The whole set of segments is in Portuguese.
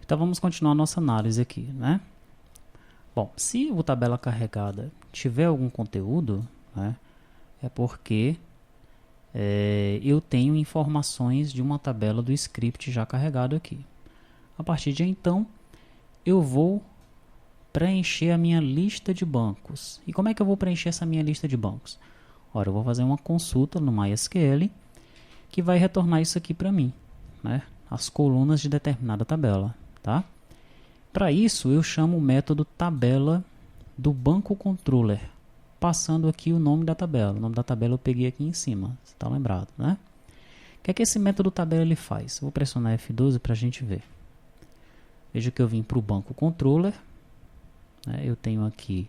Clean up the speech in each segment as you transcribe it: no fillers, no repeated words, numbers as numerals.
Então vamos continuar a nossa análise aqui, né? Bom, se o tabela carregada tiver algum conteúdo, né, é porque eu tenho informações de uma tabela do script já carregado aqui. A partir de então, eu vou preencher a minha lista de bancos. E como é que eu vou preencher essa minha lista de bancos? Ora, eu vou fazer uma consulta no MySQL que vai retornar isso aqui para mim, né? As colunas de determinada tabela, tá? Para isso, eu chamo o método tabela do banco controller, passando aqui o nome da tabela. O nome da tabela eu peguei aqui em cima, você está lembrado, né? O que é que esse método tabela ele faz? Eu vou pressionar F12 para a gente ver. Veja que eu vim para o banco controller, né? Eu tenho aqui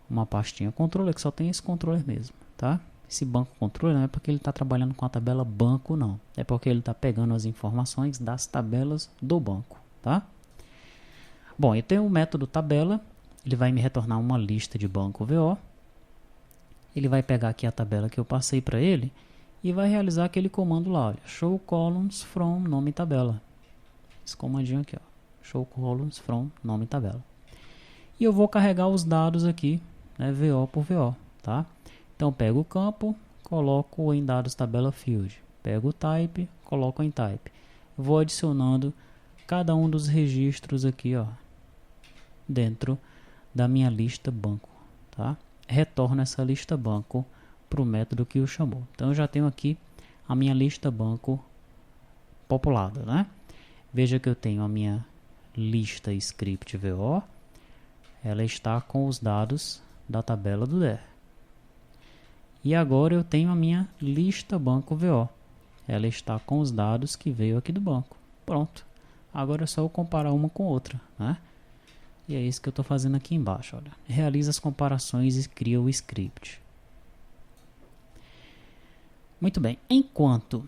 uma pastinha controller que só tem esse controller mesmo, tá? Esse banco controller não é porque ele está trabalhando com a tabela banco, não. É porque ele está pegando as informações das tabelas do banco, tá? Bom, eu tenho o método tabela, ele vai me retornar uma lista de banco VO. Ele vai pegar aqui a tabela que eu passei para ele e vai realizar aquele comando lá, olha, show columns from nome tabela. Esse comandinho aqui, ó, show columns from nome tabela. E eu vou carregar os dados aqui, né, VO por VO, tá? Então, pego o campo, coloco em dados tabela field. Pego o type, coloco em type. Vou adicionando cada um dos registros aqui, ó, dentro da minha lista banco, tá? Retorno essa lista banco para o método que o chamou. Então, eu já tenho aqui a minha lista banco populada, né? Veja que eu tenho a minha lista script VO. Ela está com os dados da tabela do DER. E agora eu tenho a minha lista banco VO. Ela está com os dados que veio aqui do banco. Pronto. Agora é só eu comparar uma com outra, né? E é isso que eu estou fazendo aqui embaixo. Olha. Realiza as comparações e cria o script. Muito bem. Enquanto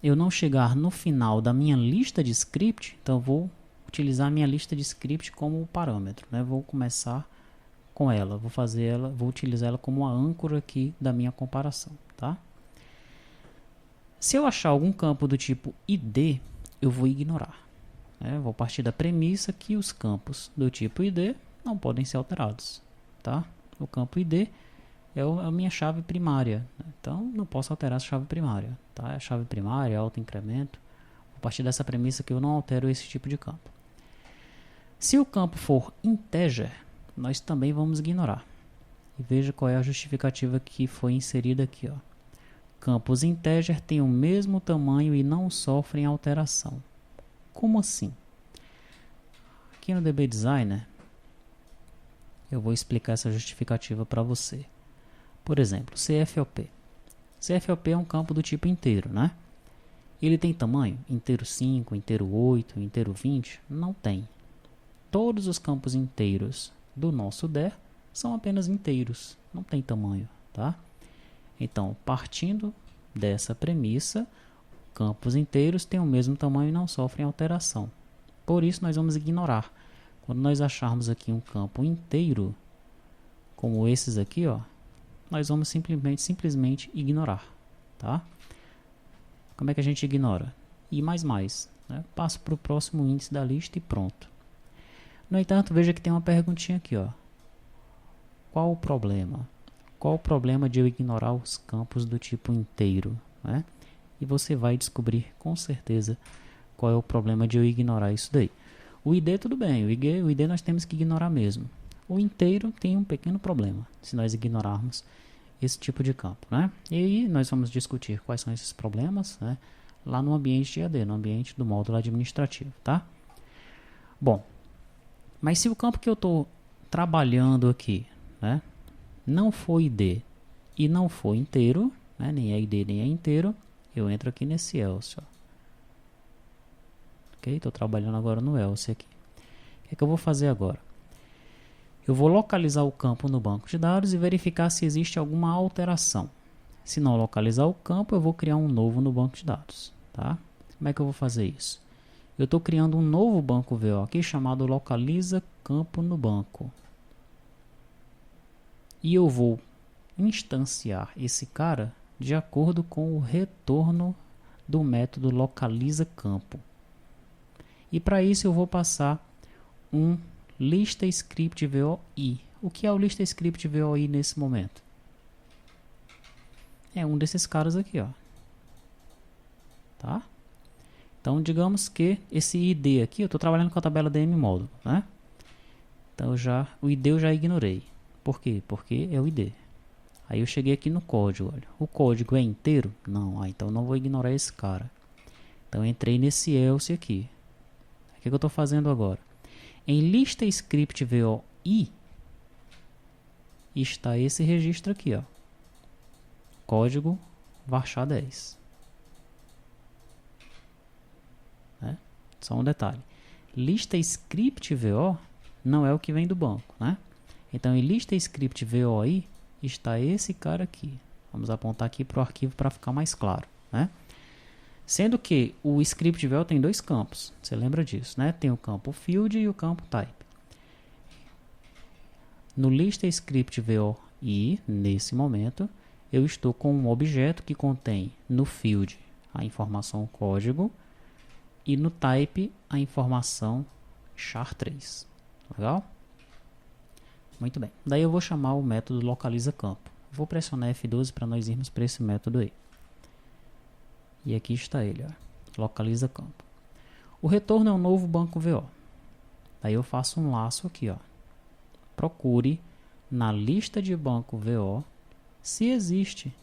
eu não chegar no final da minha lista de script, então eu vou utilizar a minha lista de script como parâmetro, né? Vou começar com ela, vou utilizar ela como a âncora aqui da minha comparação, tá? Se eu achar algum campo do tipo ID, eu vou ignorar, né? Vou partir da premissa que os campos do tipo ID não podem ser alterados, tá? O campo ID é a minha chave primária, né? Então não posso alterar essa chave primária, tá? A chave primária, auto-incremento. A partir dessa premissa que eu não altero esse tipo de campo. Se o campo for integer, nós também vamos ignorar. E veja qual é a justificativa que foi inserida aqui, ó. Campos integer têm o mesmo tamanho e não sofrem alteração. Como assim? Aqui no DB Designer, eu vou explicar essa justificativa para você. Por exemplo, CFOP. CFOP é um campo do tipo inteiro, né? Ele tem tamanho? Inteiro 5, inteiro 8, inteiro 20? Não tem. Todos os campos inteiros do nosso DER são apenas inteiros, não tem tamanho, tá? Então, partindo dessa premissa, campos inteiros têm o mesmo tamanho e não sofrem alteração. Por isso, nós vamos ignorar. Quando nós acharmos aqui um campo inteiro, como esses aqui, ó, nós vamos simplesmente ignorar, tá? Como é que a gente ignora? I++, né? Passo para o próximo índice da lista e pronto. No entanto, veja que tem uma perguntinha aqui, ó. Qual o problema? Qual o problema de eu ignorar os campos do tipo inteiro, né? E você vai descobrir com certeza qual é o problema de eu ignorar isso daí. O ID tudo bem, o ID nós temos que ignorar mesmo. O inteiro tem um pequeno problema, se nós ignorarmos esse tipo de campo, né? E aí nós vamos discutir quais são esses problemas, né? Lá no ambiente de AD, no ambiente do módulo administrativo, tá? Bom, mas se o campo que eu estou trabalhando aqui, né, não for ID e não for inteiro, né, nem é ID nem é inteiro, eu entro aqui nesse else, ó. Ok? Estou trabalhando agora no else aqui. O que é que eu vou fazer agora? Eu vou localizar o campo no banco de dados e verificar se existe alguma alteração. Se não localizar o campo, eu vou criar um novo no banco de dados, tá? Como é que eu vou fazer isso? Eu estou criando um novo banco VO aqui chamado localiza campo no banco. E eu vou instanciar esse cara de acordo com o retorno do método localiza campo. E para isso eu vou passar um lista script VOI. O que é o lista script VOI nesse momento? É um desses caras aqui, ó. Tá? Então, digamos que esse ID aqui, eu estou trabalhando com a tabela DM módulo, né? Então, o ID eu já ignorei. Por quê? Porque é o ID. Aí eu cheguei aqui no código, olha. O código é inteiro? Não. Então não vou ignorar esse cara. Então eu entrei nesse else aqui. O que eu estou fazendo agora? Em lista script VOI está esse registro aqui, ó. Código varchar 10. Né? Só um detalhe. Lista script VO não é o que vem do banco, né? Então em lista script VOI está esse cara aqui. Vamos apontar aqui para o arquivo para ficar mais claro, né? Sendo que o script VO tem dois campos. Você lembra disso, né? Tem o campo field e o campo type. No lista script VOI, nesse momento, eu estou com um objeto que contém no field a informação código e no type a informação char3. Legal? Muito bem. Daí eu vou chamar o método localiza campo. Vou pressionar F12 para nós irmos para esse método aí. E aqui está ele, ó. Localiza campo. O retorno é um novo banco VO. Daí eu faço um laço aqui, ó. Procure na lista de banco VO se existe,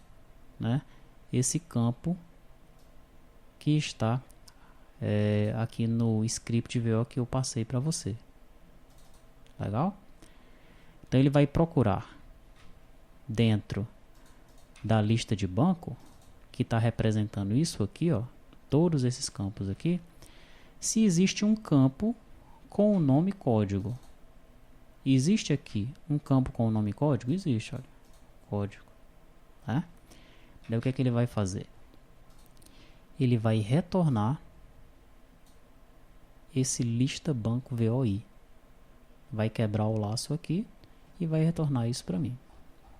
né, esse campo que está aqui no script VO que eu passei para você. Legal? Então ele vai procurar dentro da lista de banco que está representando isso aqui, ó, todos esses campos aqui, se existe um campo com o nome código. Existe aqui um campo com o nome código? Existe, olha, código. Né? Daí o que é que ele vai fazer? Ele vai retornar esse lista banco VOI. Vai quebrar o laço aqui e vai retornar isso para mim.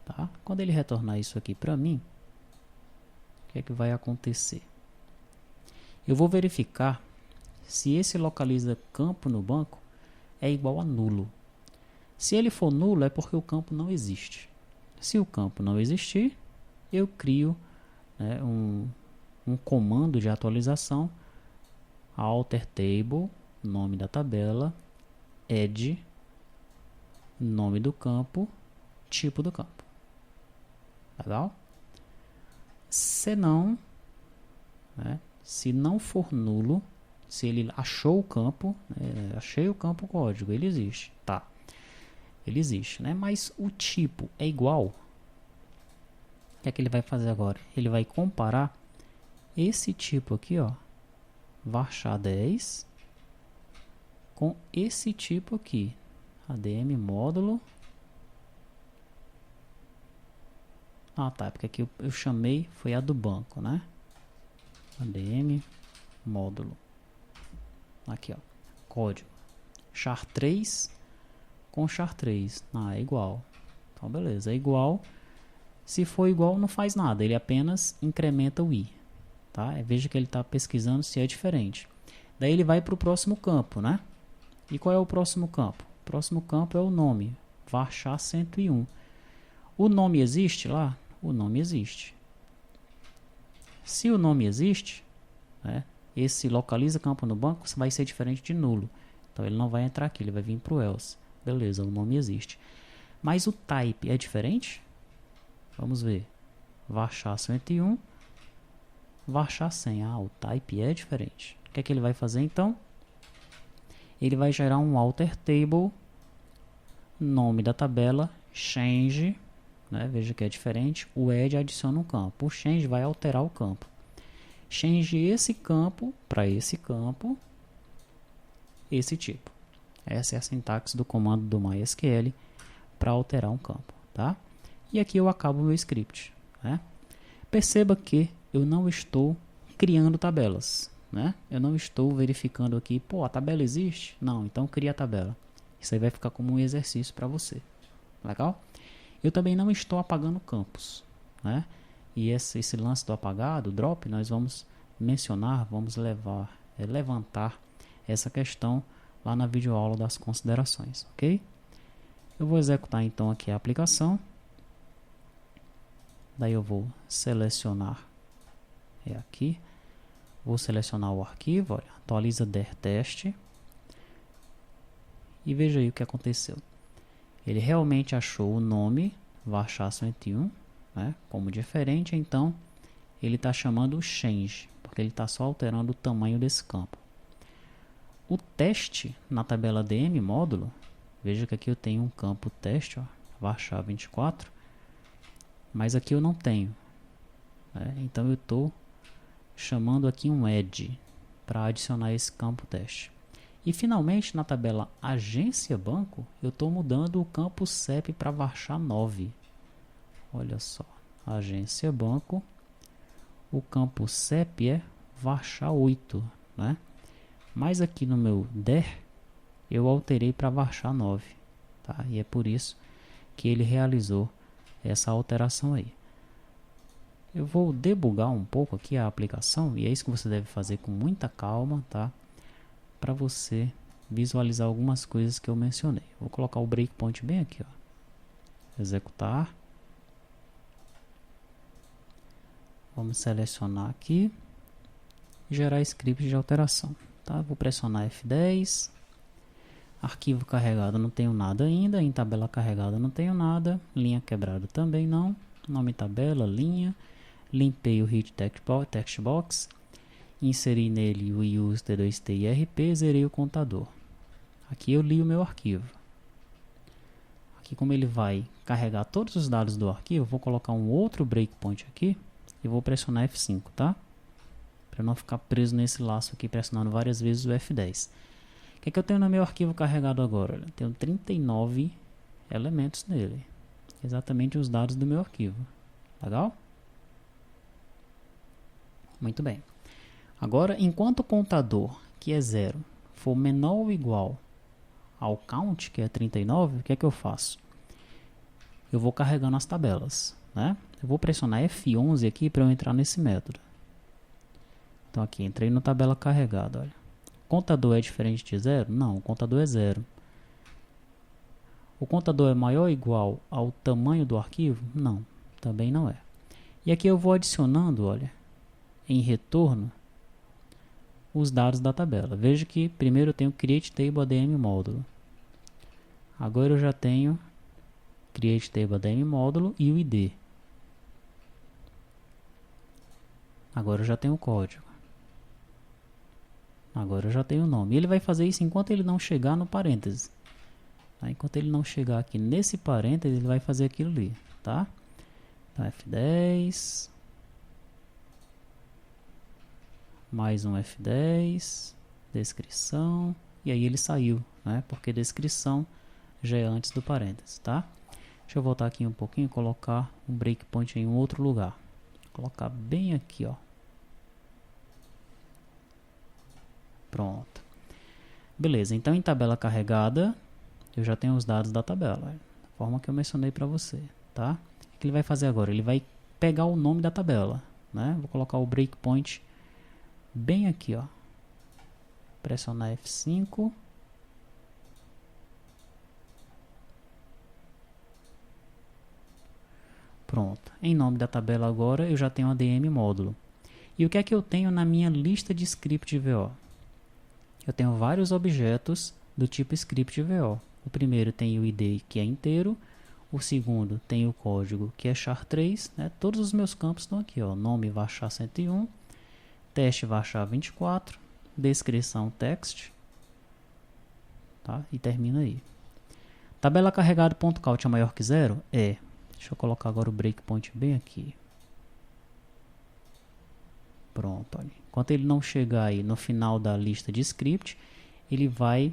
Tá? Quando ele retornar isso aqui para mim, o que é que vai acontecer? Eu vou verificar se esse localiza campo no banco é igual a nulo. Se ele for nulo, é porque o campo não existe. Se o campo não existir, eu crio, né, um comando de atualização, alter table, nome da tabela, add, nome do campo, tipo do campo. Legal? Se não, né, se não for nulo, se ele achou o campo, achei o campo código, ele existe, tá? Ele existe, né? Mas o tipo é igual. O que é que ele vai fazer agora? Ele vai comparar esse tipo aqui, ó, varchar 10, com esse tipo aqui, ADM módulo. Ah, tá, porque aqui eu chamei, foi a do banco, né? ADM módulo. Aqui, ó, código char3 com char3. Ah, é igual. Então, beleza, é igual. Se for igual, não faz nada, ele apenas incrementa o i. Tá? Veja que ele está pesquisando se é diferente. Daí ele vai para o próximo campo, né? E qual é o próximo campo? O próximo campo é o nome, varchar 101. O nome existe lá? O nome existe. Se o nome existe, né, esse localiza campo no banco vai ser diferente de nulo. Então ele não vai entrar aqui, ele vai vir para o else. Beleza, o nome existe. Mas o type é diferente? Vamos ver. Varchar 101, varchar 100. Ah, o type é diferente. O que é que ele vai fazer então? Ele vai gerar um alter table, nome da tabela, change, né? Veja que é diferente. O add adiciona um campo. O change vai alterar o campo. Change esse campo para esse campo, esse tipo. Essa é a sintaxe do comando do MySQL para alterar um campo, tá? E aqui eu acabo o meu script, né? Perceba que eu não estou criando tabelas, né? Eu não estou verificando aqui, pô, a tabela existe? Não, então cria a tabela. Isso aí vai ficar como um exercício para você, legal? Eu também não estou apagando campos, né? E esse lance do apagado, drop, nós vamos mencionar, vamos levantar essa questão lá na videoaula das considerações, ok? Eu vou executar então aqui a aplicação. Daí eu vou selecionar, aqui, vou selecionar o arquivo, olha, atualiza der teste. E veja aí o que aconteceu. Ele realmente achou o nome varchar101, né, como diferente, então ele está chamando o change, porque ele está só alterando o tamanho desse campo. O teste na tabela DM módulo, veja que aqui eu tenho um campo teste, varchar24, mas aqui eu não tenho, né, então eu estou chamando aqui um add para adicionar esse campo teste. E finalmente na tabela agência banco eu estou mudando o campo CEP para varchar9. Olha só, agência banco, o campo CEP é varchar8, né? Mas aqui no meu DER eu alterei para varchar9, tá? E é por isso que ele realizou essa alteração aí. Eu vou debugar um pouco aqui a aplicação, e é isso que você deve fazer com muita calma, tá? Para você visualizar algumas coisas que eu mencionei. Vou colocar o breakpoint bem aqui, ó. Executar. Vamos selecionar aqui. Gerar script de alteração, tá? Vou pressionar F10. Arquivo carregado não tenho nada ainda. Em tabela carregada não tenho nada. Linha quebrada também não. Nome tabela, linha. Limpei o hit text box. Inseri nele o use T2T e RP, zerei o contador. Aqui eu li o meu arquivo. Aqui, como ele vai carregar todos os dados do arquivo, vou colocar um outro breakpoint aqui e vou pressionar F5, tá? Para não ficar preso nesse laço aqui, pressionando várias vezes o F10. O que é que eu tenho no meu arquivo carregado agora? Eu tenho 39 elementos nele. Exatamente os dados do meu arquivo. Legal? Muito bem. Agora, enquanto o contador, que é 0, for menor ou igual ao count, que é 39, o que é que eu faço? Eu vou carregando as tabelas, né? Eu vou pressionar F11 aqui para eu entrar nesse método. Então aqui, entrei na tabela carregada, olha. Contador é diferente de 0? Não, o contador é 0. O contador é maior ou igual ao tamanho do arquivo? Não, também não é. E aqui eu vou adicionando, olha, em retorno, os dados da tabela. Veja que primeiro eu tenho create table ADM módulo. Agora eu já tenho create table ADM módulo e o ID. Agora eu já tenho o código. Agora eu já tenho o nome. E ele vai fazer isso enquanto ele não chegar no parênteses. Tá? Enquanto ele não chegar aqui nesse parênteses, ele vai fazer aquilo ali, tá? Então F10. Mais um F10, descrição, e aí ele saiu, né? Porque descrição já é antes do parênteses, tá? Deixa eu voltar aqui um pouquinho e colocar um breakpoint em um outro lugar. Vou colocar bem aqui, ó. Pronto. Beleza, então em tabela carregada, eu já tenho os dados da tabela, da forma que eu mencionei para você, tá? O que ele vai fazer agora? Ele vai pegar o nome da tabela, né? Vou colocar o breakpoint bem aqui, ó. Pressionar F5. Pronto. Em nome da tabela agora eu já tenho a ADM módulo. E o que é que eu tenho na minha lista de script VO? Eu tenho vários objetos do tipo script VO. O primeiro tem o ID, que é inteiro. O segundo tem o código, que é char3, né? Todos os meus campos estão aqui, ó. Nome varchar101. Teste varchar24, descrição text, tá? E termina aí. Tabela carregado.count é maior que 0? É. Deixa eu colocar agora o breakpoint bem aqui. Pronto, olha. Enquanto ele não chegar aí no final da lista de script, ele vai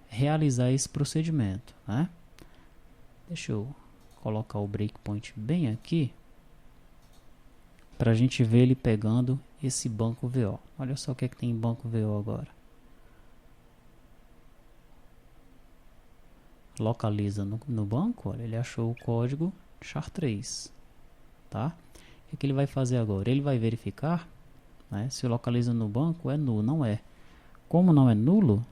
realizar esse procedimento, né? Deixa eu colocar o breakpoint bem aqui, para a gente ver ele pegando esse banco VO. Olha só o que é que tem em banco VO agora. Localiza no banco, olha, ele achou o código char3, tá? O que ele vai fazer agora? Ele vai verificar, né? Se localiza no banco é nulo, não é. Como não é nulo,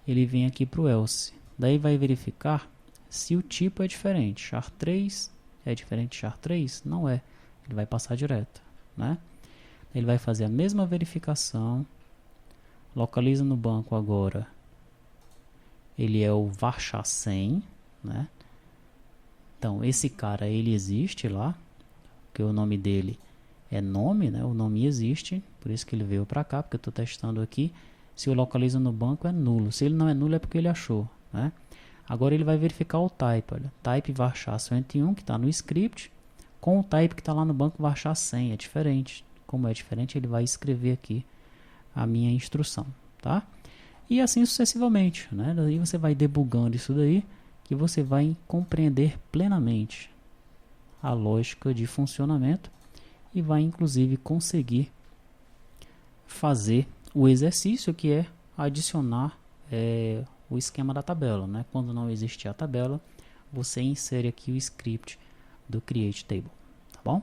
ele vem aqui para o else. Daí vai verificar se o tipo é diferente. char3 é diferente de char3? Não é. Ele vai passar direto, né? Ele vai fazer a mesma verificação. Localiza no banco agora. Ele é o varchar 100, né? Então, esse cara, ele existe lá, porque o nome dele é nome, né? O nome existe, por isso que ele veio para cá, porque eu estou testando aqui. Se o localiza no banco é nulo. Se ele não é nulo é porque ele achou, né? Agora ele vai verificar o type, olha. Type varchar 101, que está no script, com o type que está lá no banco varchar 100, é diferente. Como é diferente, ele vai escrever aqui a minha instrução, tá? E assim sucessivamente, né? Daí você vai debugando isso daí, que você vai compreender plenamente a lógica de funcionamento e vai inclusive conseguir fazer o exercício, que é adicionar o esquema da tabela, né? Quando não existir a tabela, você insere aqui o script do create table, tá bom?